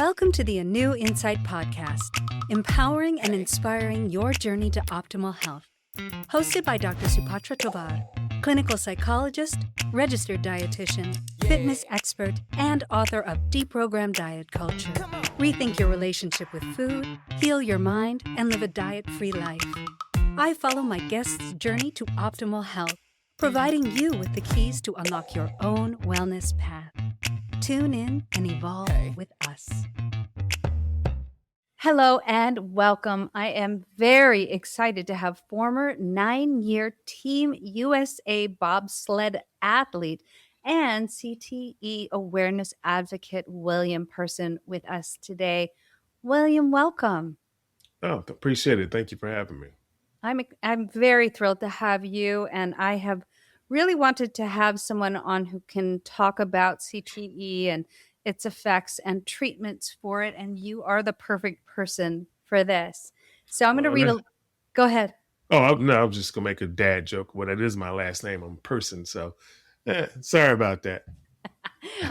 Welcome to the A New Insight podcast, empowering and inspiring your journey to optimal health. Hosted by Dr. Supatra Tovar, clinical psychologist, registered dietitian, fitness expert, and author of Deprogrammed Diet Culture. Rethink your relationship with food, heal your mind, and live a diet-free life. I follow my guests' journey to optimal health, providing you with the keys to unlock your own wellness path. Tune in and evolve with us. Hello and welcome. I am very excited to have former 9-year Team USA bobsled athlete and CTE awareness advocate William Person with us today. William, welcome. Oh, appreciate it. Thank you for having me. I'm very thrilled to have you, and I have really wanted to have someone on who can talk about CTE and its effects and treatments for it, and you are the perfect person for this. So I'm going to read a... Go ahead. Oh, no, I was just going to make a dad joke. Well, that is my last name. I'm Person, so sorry about that.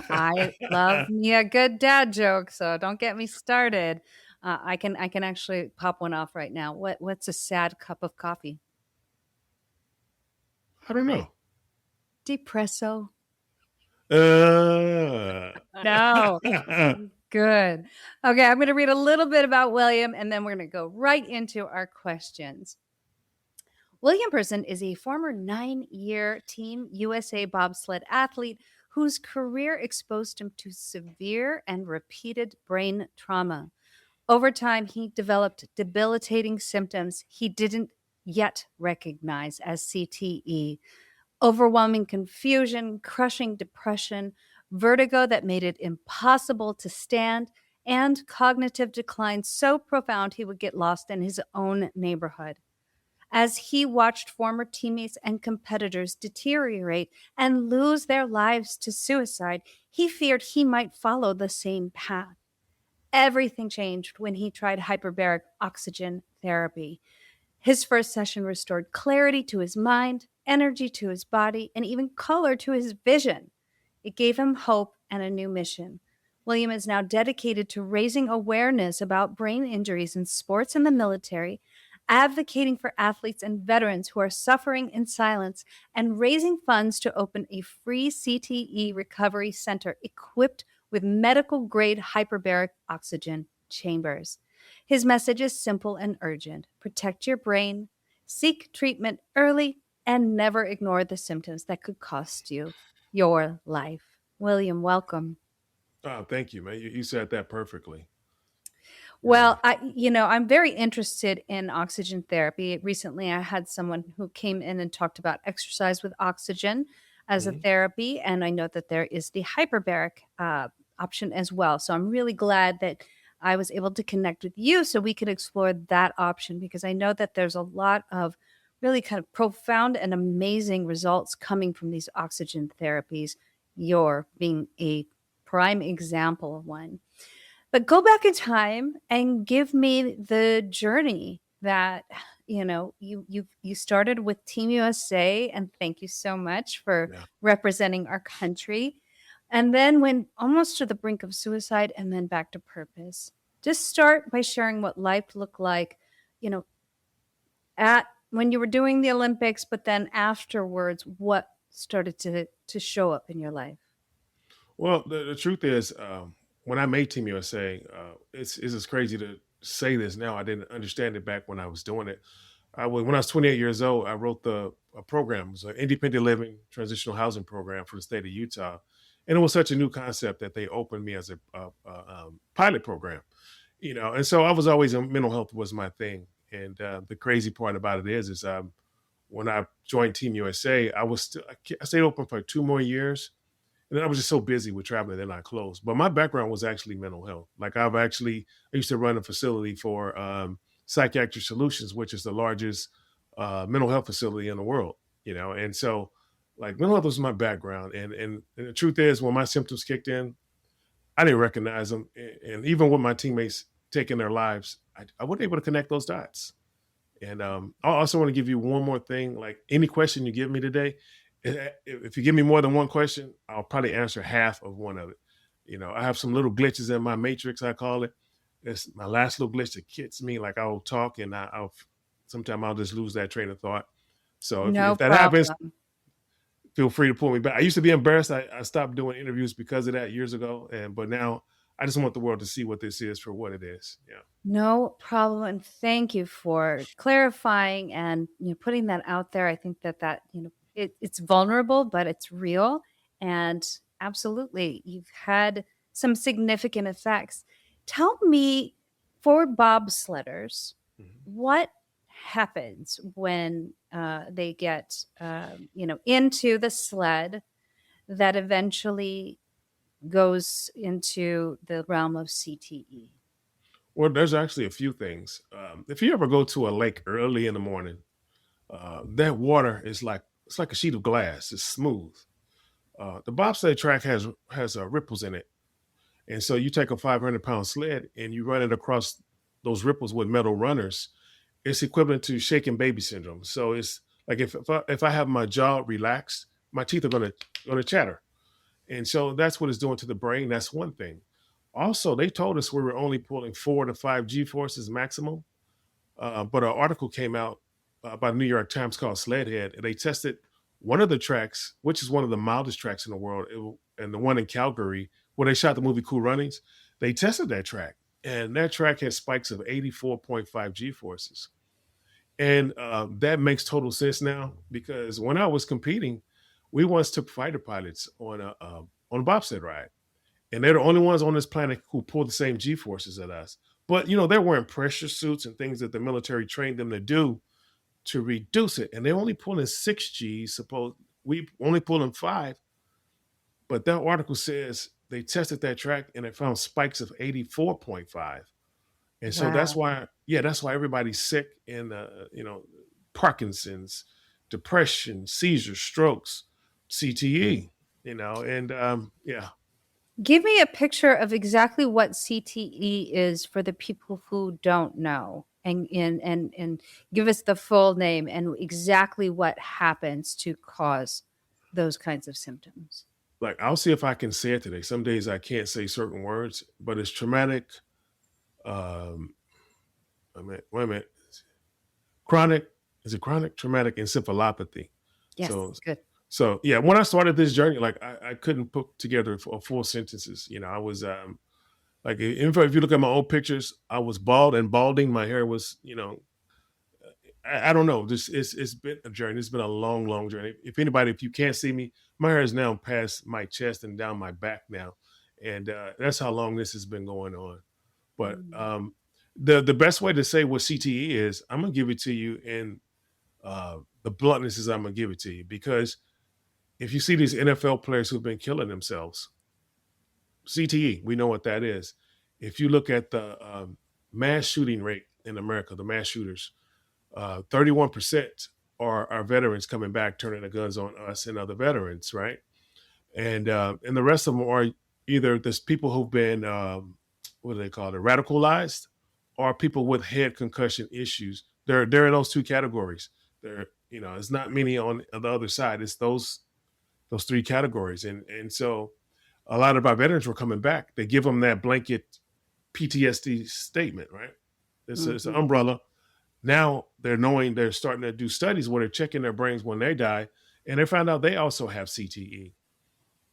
I love me a good dad joke, so don't get me started. I can actually pop one off right now. What's a sad cup of coffee? I don't know. Depresso. No. Good. Okay, I'm going to read a little bit about William, and then we're going to go right into our questions. William Person is a former 9-year Team USA bobsled athlete whose career exposed him to severe and repeated brain trauma. Over time, he developed debilitating symptoms he didn't yet recognize as CTE. Overwhelming confusion, crushing depression, vertigo that made it impossible to stand, and cognitive decline so profound he would get lost in his own neighborhood. As he watched former teammates and competitors deteriorate and lose their lives to suicide, he feared he might follow the same path. Everything changed when he tried hyperbaric oxygen therapy. His first session restored clarity to his mind, energy to his body, and even color to his vision. It gave him hope and a new mission. William is now dedicated to raising awareness about brain injuries in sports and the military, advocating for athletes and veterans who are suffering in silence, and raising funds to open a free CTE recovery center equipped with medical-grade hyperbaric oxygen chambers. His message is simple and urgent. Protect your brain, seek treatment early, and never ignore the symptoms that could cost you your life. William, welcome. Oh, thank you, man. You said that perfectly. Well, I'm very interested in oxygen therapy. Recently, I had someone who came in and talked about exercise with oxygen as a therapy, and I know that there is the hyperbaric option as well. So I'm really glad that I was able to connect with you so we could explore that option, because I know that there's a lot of really kind of profound and amazing results coming from these oxygen therapies. You're being a prime example of one. But go back in time and give me the journey that, you started with Team USA, and thank you so much for representing our country. And then went almost to the brink of suicide and then back to purpose. Just start by sharing what life looked like, at when you were doing the Olympics, but then afterwards, what started to show up in your life? Well, the truth is, when I made Team USA, it's just crazy to say this now. I didn't understand it back when I was doing it. When I was 28 years old, I wrote a program. It was an independent living transitional housing program for the state of Utah. And it was such a new concept that they opened me as a pilot program, and so I was always, mental health was my thing. And the crazy part about it is when I joined Team USA, I stayed open for 2 more years. And then I was just so busy with traveling, then I closed. But my background was actually mental health. Like I used to run a facility for Psychiatric Solutions, which is the largest mental health facility in the world, And so like mental health was my background. And the truth is, when my symptoms kicked in, I didn't recognize them. And even with my teammates taking their lives, I wasn't able to connect those dots. And I also want to give you one more thing. Like any question you give me today, if you give me more than one question, I'll probably answer half of one of it. I have some little glitches in my matrix, I call it. It's my last little glitch that gets me. Like I'll talk and I'll sometimes I'll just lose that train of thought. So No if that happens, problem. feel free to pull me back. I used to be embarrassed. I stopped doing interviews because of that years ago, but now I just want the world to see what this is for what it is. Yeah. No problem, and thank you for clarifying and putting that out there. I think that it's vulnerable, but it's real, and absolutely, you've had some significant effects. Tell me, for bobsledders, Mhm. what happens when they get into the sled that eventually goes into the realm of CTE? Well, there's actually a few things. If you ever go to a lake early in the morning, that water is like it's like a sheet of glass. It's smooth. The bobsled track has ripples in it, and so you take a 500-pound sled and you run it across those ripples with metal runners. It's equivalent to shaken baby syndrome. So it's like if I have my jaw relaxed, my teeth are gonna chatter, and so that's what it's doing to the brain. That's one thing. Also, they told us we were only pulling 4 to 5 G forces maximum. But an article came out by the New York Times called Sledhead, and they tested one of the tracks, which is one of the mildest tracks in the world, and the one in Calgary where they shot the movie Cool Runnings. They tested that track, and that track had spikes of 84.5 G forces. And that makes total sense now because when I was competing, we once took fighter pilots on a bobsled ride, and they're the only ones on this planet who pull the same G forces as us. But they're wearing pressure suits and things that the military trained them to do to reduce it, and they're only pulling 6 Gs. Suppose we only pulling 5, but that article says they tested that track and it found spikes of 84.5, and so that's Wow. why, yeah, that's why everybody's sick and Parkinson's, depression, seizures, strokes, CTE, and yeah. Give me a picture of exactly what CTE is for the people who don't know, and give us the full name and exactly what happens to cause those kinds of symptoms. Like, I'll see if I can say it today. Some days I can't say certain words, but it's traumatic. Um, wait a minute. Chronic, is it chronic traumatic encephalopathy? Yes, So, good. so yeah, when I started this journey, like I couldn't put together full sentences. I was like, if you look at my old pictures, I was bald and balding. My hair was, I don't know. This it's been a journey. It's been a long, long journey. If you can't see me, my hair is now past my chest and down my back now, and that's how long this has been going on. But Mm. the best way to say what CTE is, I'm gonna give it to you in the bluntness is I'm gonna give it to you because if you see these NFL players who've been killing themselves, CTE, we know what that is. If you look at the mass shooting rate in America, the mass shooters, 31% are veterans coming back, turning the guns on us and other veterans, right? And the rest of them are either there's people who've been what do they call it, radicalized, or people with head concussion issues. They're in those two categories. It's not many on the other side. It's those three categories, and so a lot of our veterans were coming back. They give them that blanket PTSD statement, right? It's an Mhm. umbrella. Now they're starting to do studies where they're checking their brains when they die, and they found out they also have CTE.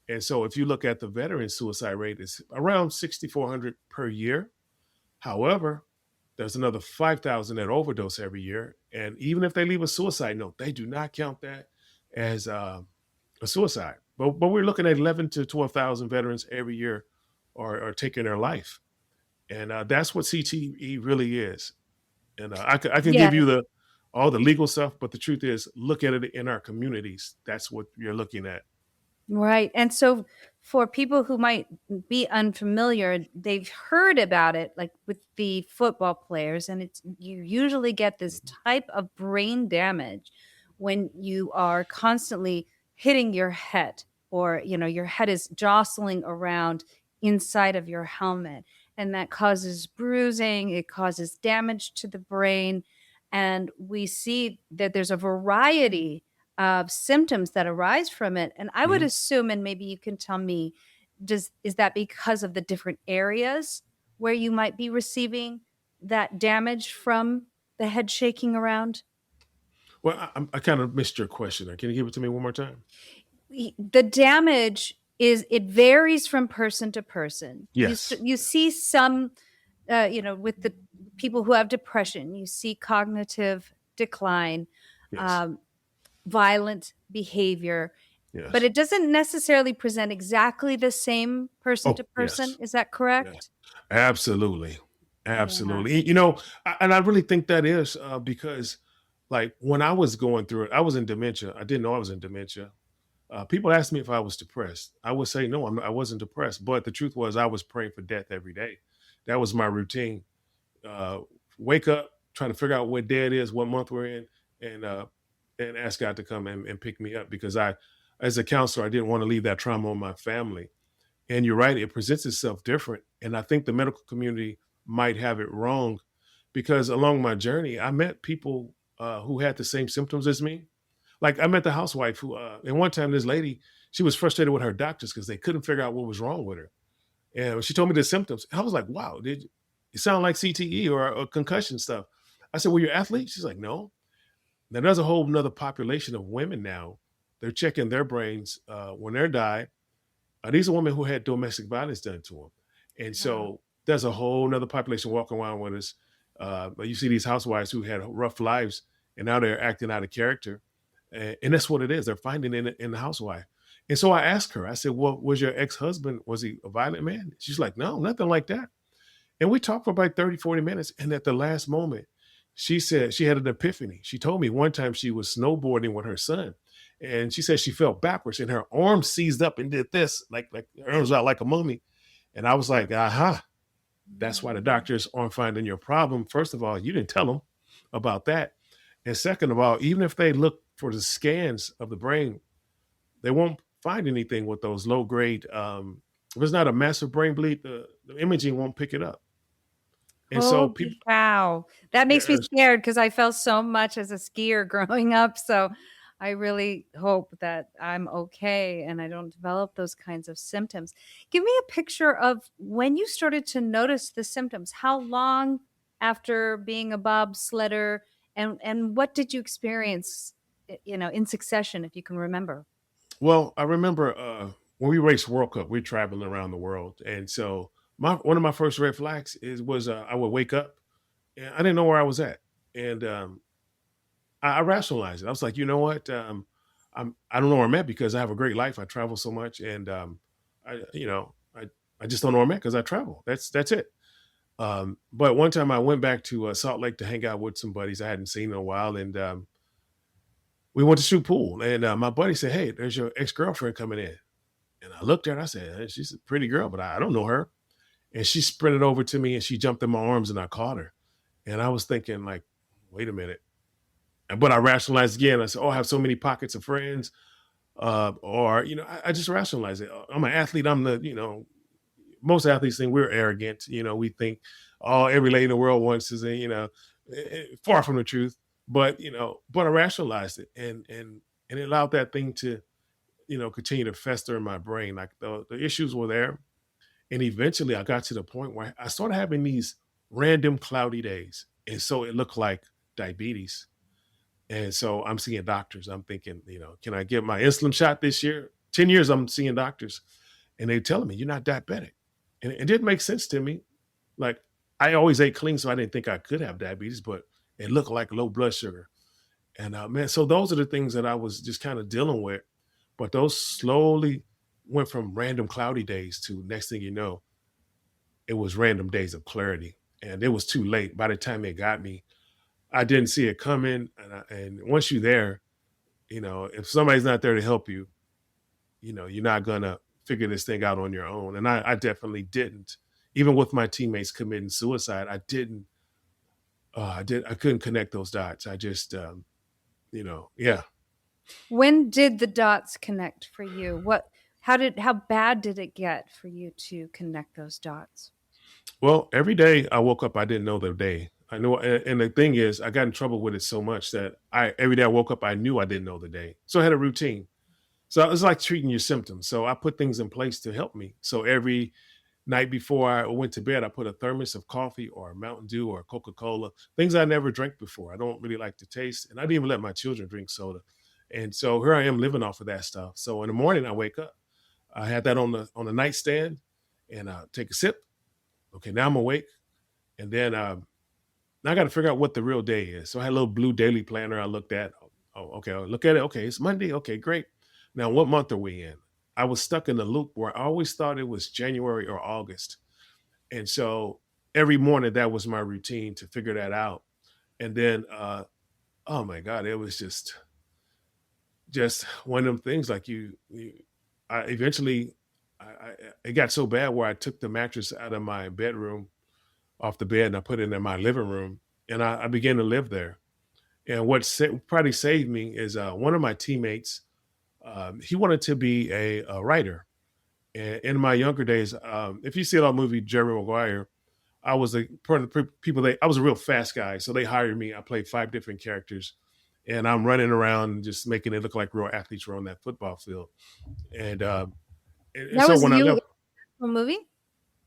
And so if you look at the veteran suicide rate, it's around 6,400 per year. However, there's another 5,000 that overdose every year. And even if they leave a suicide note, they do not count that as a suicide. But we're looking at 11 to 12,000 veterans every year are taking their life. And that's what CTE really is. And I can Yeah. give you all the legal stuff, but the truth is, look at it in our communities. That's what you're looking at. Right. And so for people who might be unfamiliar, they've heard about it like with the football players, and it's you usually get this Mhm. type of brain damage when you are constantly hitting your head, or your head is jostling around inside of your helmet, and that causes bruising, it causes damage to the brain, and we see that there's a variety of symptoms that arise from it. And I would Mhm. assume, and maybe you can tell me, Does is that because of the different areas where you might be receiving that damage from the head shaking around? Well, I kind of missed your question. Can you give it to me one more time? The damage is, it varies from person to person. Yes. You see some, with the people who have depression, you see cognitive decline, Yes. um, violent behavior, but Yes. it doesn't necessarily present exactly the same person to Oh, person. yes. Is that Yeah. correct? Absolutely. Yeah. Absolutely. And I really think that is because, like, when I was going through it, I was in dementia. I didn't know I was in dementia. People asked me if I was depressed. I would say no, I wasn't depressed. But the truth was, I was praying for death every day. That was my routine. Uh, Wake up, trying to figure out what day it is, what month we're in, and ask God to come and pick me up because as a counselor, I didn't want to leave that trauma on my family. And you're right, it presents itself different. And I think the medical community might have it wrong because along my journey, I met people who had the same symptoms as me. Like I met the housewife who, and one time this lady, she was frustrated with her doctors because they couldn't figure out what was wrong with her. And she told me the symptoms. I was like, wow, did you sound like CTE or concussion stuff? I said, well, you're athlete? She's like, no. Now there's a whole nother population of women now. They're checking their brains when they're died. These are women who had domestic violence done to them. And Yeah. so there's a whole nother population walking around with us. But you see these housewives who had rough lives and now they're acting out of character. And that's what it is. They're finding in the housewife. And so I asked her, I said, well, was your ex-husband, was he a violent man? She's like, no, nothing like that. And we talked for about 30, 40 minutes. And at the last moment, she said she had an epiphany. She told me one time she was snowboarding with her son. And she said she fell backwards and her arms seized up and did this, like her arms out like a mummy. And I was like, aha, that's why the Mm. doctors aren't finding your problem. First of all, you didn't tell them about that. And second of all, even if they look for the scans of the brain, they won't find anything with those low grade. If it's not a massive brain bleed, the imaging won't pick it up. And so people, Holy cow. That makes me there's scared because I felt so much as a skier growing up. So I really hope that I'm okay and I don't develop those kinds of symptoms. Give me a picture of when you started to notice the symptoms. How long after being a bobsledder, and what did you experience, in succession, if you can remember? well, I remember when we raced World Cup, we're traveling around the world, and so my one of my first red flags was I would wake up and I didn't know where I was at, and I rationalized it. I was like, you know what, I don't know where I'm at because I have a great life. I travel so much, and I just don't know where I'm at because I travel. That's it. But one time I went back to Salt Lake to hang out with some buddies I hadn't seen in a while, and we went to shoot pool. And my buddy said, "Hey, there's your ex girlfriend coming in." And I looked at her and I said, "Hey, she's a pretty girl, but I don't know her." And she sprinted over to me and she jumped in my arms and I caught her. And I was thinking, like, wait a minute. But I rationalized again. I said, "Oh, I have so many pockets of friends." Or, I just rationalized it. I'm an athlete. Most athletes think we're arrogant. We think, oh, every lady in the world wants to say, far from the truth. But I rationalized it and it allowed that thing to, continue to fester in my brain. Like the issues were there. And eventually I got to the point where I started having these random cloudy days. And so it looked like diabetes. And so I'm seeing doctors. I'm thinking, can I get my insulin shot this year? 10 years I'm seeing doctors and they telling me you're not diabetic. And it didn't make sense to me. Like I always ate clean, so I didn't think I could have diabetes, but it looked like low blood sugar. And man, so those are the things that I was just kind of dealing with. But those slowly went from random cloudy days to next thing you know, it was random days of clarity. And it was too late. By the time it got me, I didn't see it coming. And once you're there, if somebody's not there to help you, you're not gonna figure this thing out on your own. And I definitely didn't. Even with my teammates committing suicide, I didn't. I couldn't connect those dots. I just, yeah. When did the dots connect for you? How bad did it get for you to connect those dots? Well, every day I woke up, I didn't know the day. I know, and the thing is, I got in trouble with it so much that I every day I woke up, I knew I didn't know the day, so I had a routine. So it's like treating your symptoms. So I put things in place to help me. So every night before I went to bed, I put a thermos of coffee or Mountain Dew or Coca Cola, things I never drank before. I don't really like to taste, and I didn't even let my children drink soda. And so here I am living off of that stuff. So in the morning, I wake up. I had that on the nightstand, and I take a sip. Okay, now I'm awake, and then now I got to figure out what the real day is. So I had a little blue daily planner I looked at. Oh, okay, I'll look at it. Okay, it's Monday. Okay, great. Now, what month are we in? I was stuck in the loop where I always thought it was January or August. And so every morning that was my routine to figure that out. And then oh my God, it was just one of them things like you I eventually I it got so bad where I took the mattress out of my bedroom off the bed and I put it in my living room and I began to live there. And what probably saved me is one of my teammates. He wanted to be a writer. And in my younger days, if you see it on movie Jerry Maguire, I was a part of the people. I was a real fast guy, so they hired me. I played 5 different characters, and I'm running around just making it look like real athletes were on that football field. And and That so was when I you left, in the movie?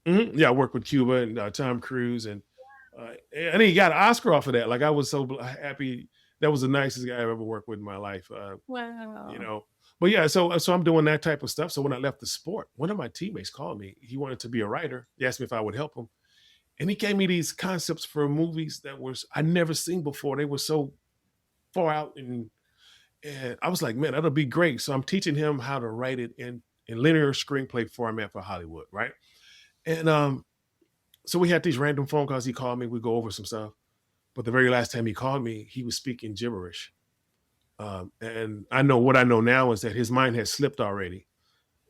yeah, I worked with Cuba and Tom Cruise, and he got an Oscar off of that. Like I was so happy. That was the nicest guy I've ever worked with in my life. You Wow. know, but yeah, so I'm doing that type of stuff. So when I left the sport, one of my teammates called me. He wanted to be a writer. He asked me if I would help him, and he gave me these concepts for movies that was I never seen before. They were so far out, and I was like, man, that'll be great. So I'm teaching him how to write it in linear screenplay format for Hollywood, right? And so we had these random phone calls. He called me. We go over some stuff. But the very last time he called me, he was speaking gibberish. And I know what I know now is that his mind has slipped already.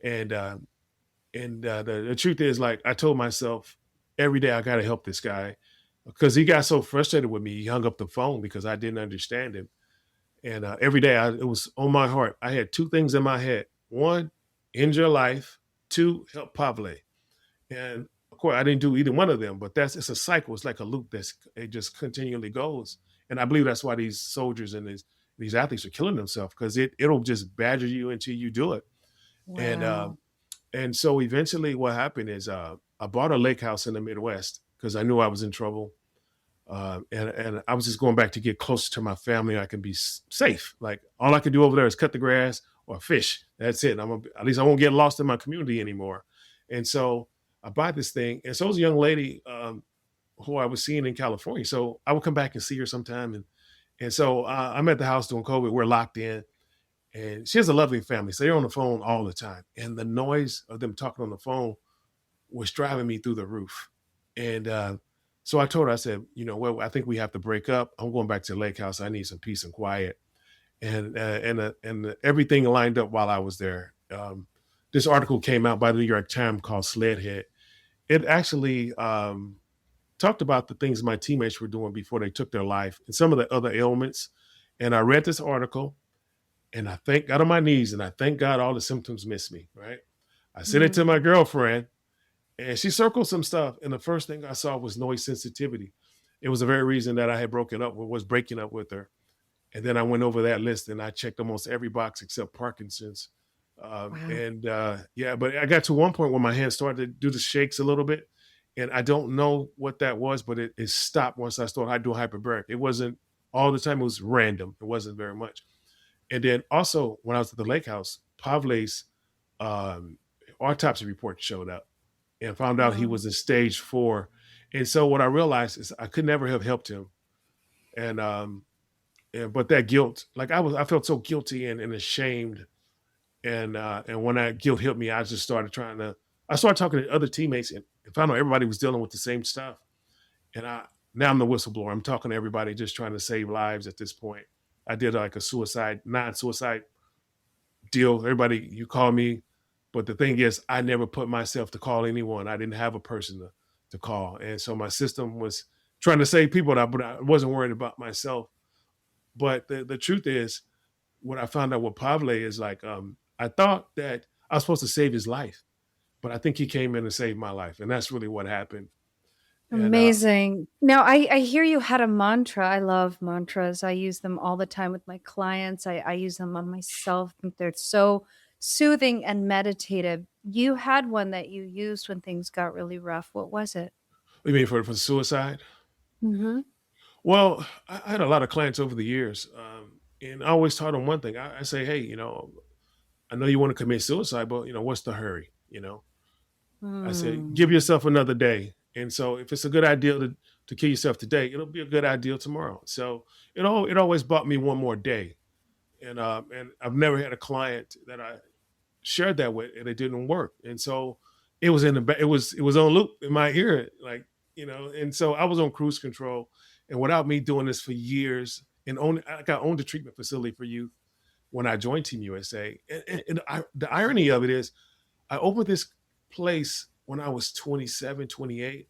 And the truth is, like I told myself, every day I got to help this guy because he got so frustrated with me. He hung up the phone because I didn't understand him. And every day it was on my heart. I had 2 things in my head: one, end your life; two, help Pavle. And of course, I didn't do either one of them. But it's a cycle. It's like a loop it just continually goes. And I believe that's why these soldiers and these athletes are killing themselves because it'll just badger you until you do it. And Wow. and so eventually, what happened is I bought a lake house in the Midwest because I knew I was in trouble, and I was just going back to get closer to my family. I can be safe. Like all I can do over there is cut the grass or fish. That's it. At least I won't get lost in my community anymore. And so I bought this thing, and so it was a young lady who I was seeing in California. So I would come back and see her sometime, and so I'm at the house during COVID. We're locked in, and she has a lovely family. So they're on the phone all the time. And the noise of them talking on the phone was driving me through the roof. And so I told her, I said, you know what, I think we have to break up. I'm going back to the lake house. I need some peace and quiet. And everything lined up while I was there. This article came out by the New York Times called Sledhead. It actually talked about the things my teammates were doing before they took their life and some of the other ailments. And I read this article and I thank God on my knees and I thank God all the symptoms missed me, right? I sent it to Mm. my girlfriend and she circled some stuff. And the first thing I saw was noise sensitivity. It was the very reason that I had was breaking up with her. And then I went over that list and I checked almost every box except Parkinson's. Wow. And yeah, but I got to one point where my hands started to do the shakes a little bit. And I don't know what that was, but it stopped once I started doing hyperbaric. It wasn't all the time, it was random. It wasn't very much. And then also when I was at the lake house, Pavle's um, autopsy report showed up and found out he Oh. was in stage 4. And so what I realized is I could never have helped him. And but that guilt, like I felt so guilty and ashamed. And when that guilt hit me, I just started I started talking to other teammates and found out everybody was dealing with the same stuff. And now I'm the whistleblower. I'm talking to everybody, just trying to save lives at this point. I did like a non-suicide deal. Everybody, you call me, but the thing is, I never put myself to call anyone. I didn't have a person to call, and so my system was trying to save people, but I wasn't worried about myself. But the truth is, what I found out with Pavle is like, I thought that I was supposed to save his life, but I think he came in and saved my life, and that's really what happened. And Amazing. Now, I hear you had a mantra. I love mantras. I use them all the time with my clients. I use them on myself. I think they're so soothing and meditative. You had one that you used when things got really rough. What was it? You mean for suicide? Mhm. Well, I had a lot of clients over the years, and I always taught them one thing. I say, hey, I know you want to commit suicide, but what's the hurry? I say, give Mm. yourself another day. And so, if it's a good idea to kill yourself today, it'll be a good idea tomorrow. So it always bought me one more day. And I've never had a client that I shared that with and it didn't work. And so it was in the it was on loop in my ear, like And so I was on cruise control, and without me doing this for years, and I owned a treatment facility for youth when I joined Team USA. The irony of it is, I opened this place when I was 27, 28.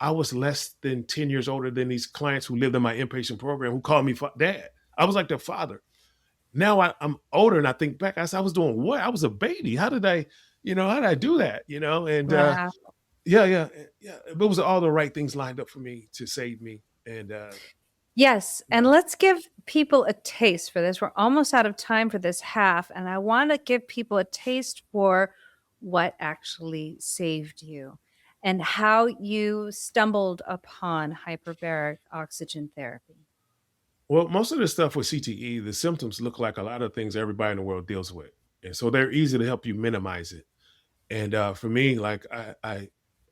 I was less than 10 years older than these clients who lived in my inpatient program who called me dad. I was like their father. Now I'm older and I think back, I was doing what? I was a baby. How did I do that? And Wow. yeah, yeah, yeah. But it was all the right things lined up for me to save me. And Yes, and yeah. let's give people a taste for this. We're almost out of time for this half, and I want to give people a taste for what actually saved you and how you stumbled upon hyperbaric oxygen therapy. Well, most of the stuff with CTE, the symptoms look like a lot of things everybody in the world deals with. And so they're easy to help you minimize it. And for me, like I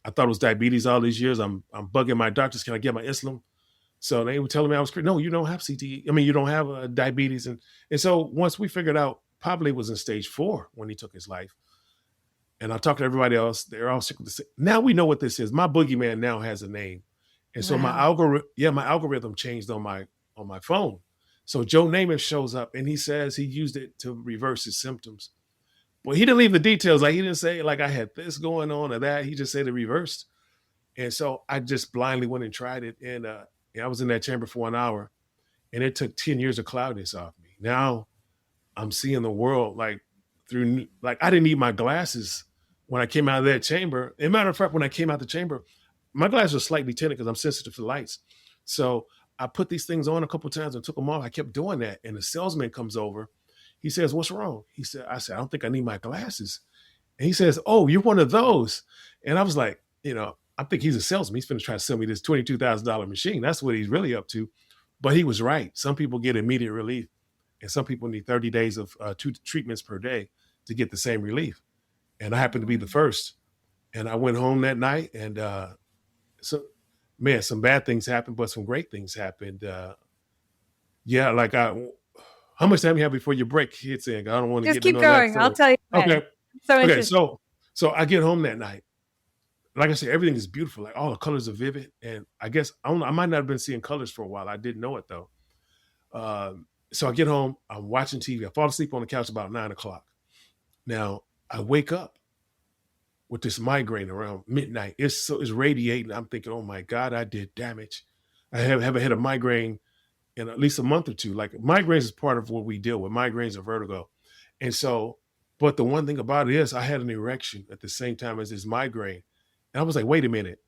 thought it was diabetes all these years. I'm bugging my doctors. Can I get my insulin? So they were telling me I was crazy. No, you don't have CTE. I mean, you don't have diabetes. And so once we figured out, probably was in stage 4 when he took his life. And I talked to everybody else. They're all sick with the same. Now we know what this is. My boogeyman now has a name. And so Wow. my algorithm changed on my phone. So Joe Namath shows up and he says he used it to reverse his symptoms. Well, he didn't leave the details. Like he didn't say like I had this going on or that. He just said it reversed. And so I just blindly went and tried it. And I was in that chamber for an hour, and it took 10 years of cloudiness off me. Now I'm seeing the world like through, like I didn't need my glasses when I came out of that chamber. As a matter of fact, when I came out the chamber, my glasses are slightly tinted because I'm sensitive to lights. So I put these things on a couple of times and took them off. I kept doing that. And the salesman comes over. He says, "What's wrong?" I said, "I don't think I need my glasses." And he says, "Oh, you're one of those." And I was like, I think he's a salesman. He's going to try to sell me this $22,000 machine. That's what he's really up to. But he was right. Some people get immediate relief, and some people need 30 days of 2 treatments per day to get the same relief. And I happened to be the first. And I went home that night, and so, man, some bad things happened, but some great things happened. Yeah, like how much time you have before your break hits in? I don't want to Just get into keep none of that. going. I'll So, tell you when. okay, I'm so okay. interested. So I get home that night. Like I said, everything is beautiful. Like all the colors are vivid, and I guess I don't know, I might not have been seeing colors for a while. I didn't know it though. So I get home, I'm watching TV. I fall asleep on the couch about 9 o'clock. Now I wake up with this migraine around midnight. It's radiating. I'm thinking, oh my God, I did damage. I haven't had a migraine in at least a month or two. Like migraines is part of what we deal with. Migraines are vertigo. And so, but the one thing about it is I had an erection at the same time as this migraine. And I was like, wait a minute,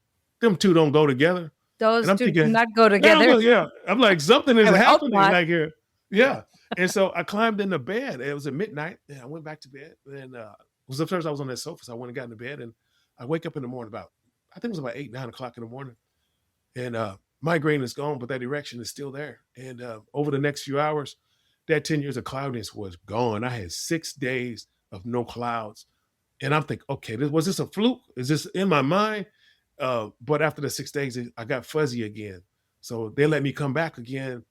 them two don't go together. And Those I'm do thinking, not go yeah, together. well, yeah. I'm like, something is I would hope happening not. like here. Yeah. And so I climbed into bed. It was at midnight. And I went back to bed. And it was the first I was on that sofa. So I went and got into bed. And I wake up in the morning I think it was about 8, 9 o'clock in the morning. And migraine is gone, but that erection is still there. And over the next few hours, that 10 years of cloudiness was gone. I had 6 days of no clouds. And I'm thinking, okay, was this a fluke? Is this in my mind? But after the 6 days, I got fuzzy again. So they let me come back again.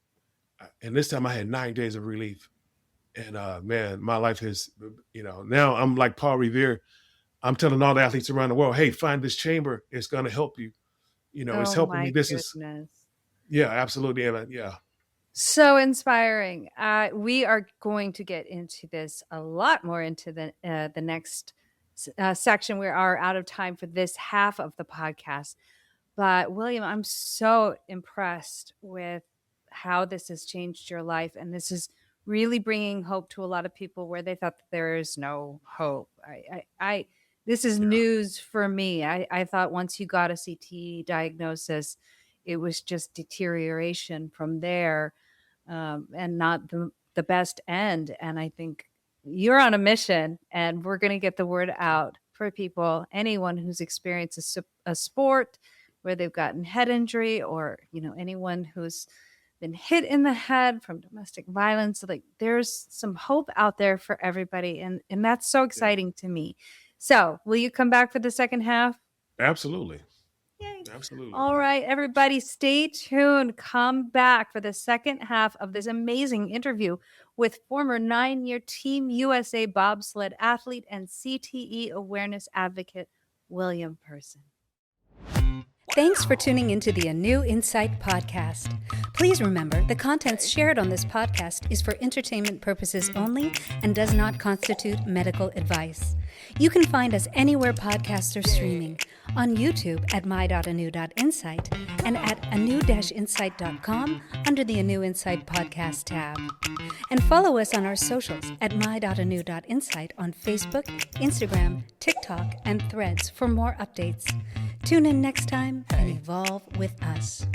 And this time I had 9 days of relief. And man, my life has, now I'm like Paul Revere. I'm telling all the athletes around the world, hey, find this chamber. It's going to help you. It's Oh helping me. my This is, goodness. yeah, absolutely. And yeah. So inspiring. We are going to get into this a lot more into the next section. We are out of time for this half of the podcast. But William, I'm so impressed with how this has changed your life, and this is really bringing hope to a lot of people where they thought that there is no hope. This is Yeah. news for me. I thought once you got a CTE diagnosis, it was just deterioration from there, and not the best end. And I think you're on a mission, and we're going to get the word out for people, anyone who's experienced a sport where they've gotten head injury, or, anyone who's been hit in the head from domestic violence. Like, there's some hope out there for everybody. And that's so Yeah. exciting to me. So will you come back for the second half? Absolutely. Yay. Absolutely. All right, everybody, stay tuned. Come back for the second half of this amazing interview with former 9-year Team USA bobsled athlete and CTE awareness advocate, William Person. Thanks for tuning into the A New Insight podcast. Please remember, the contents shared on this podcast is for entertainment purposes only and does not constitute medical advice. You can find us anywhere podcasts are streaming, on YouTube at my.anu.insight and at anu-insight.com under the A New Insight podcast tab. And follow us on our socials at my.anu.insight on Facebook, Instagram, TikTok, and Threads for more updates. Tune in next time and evolve with us.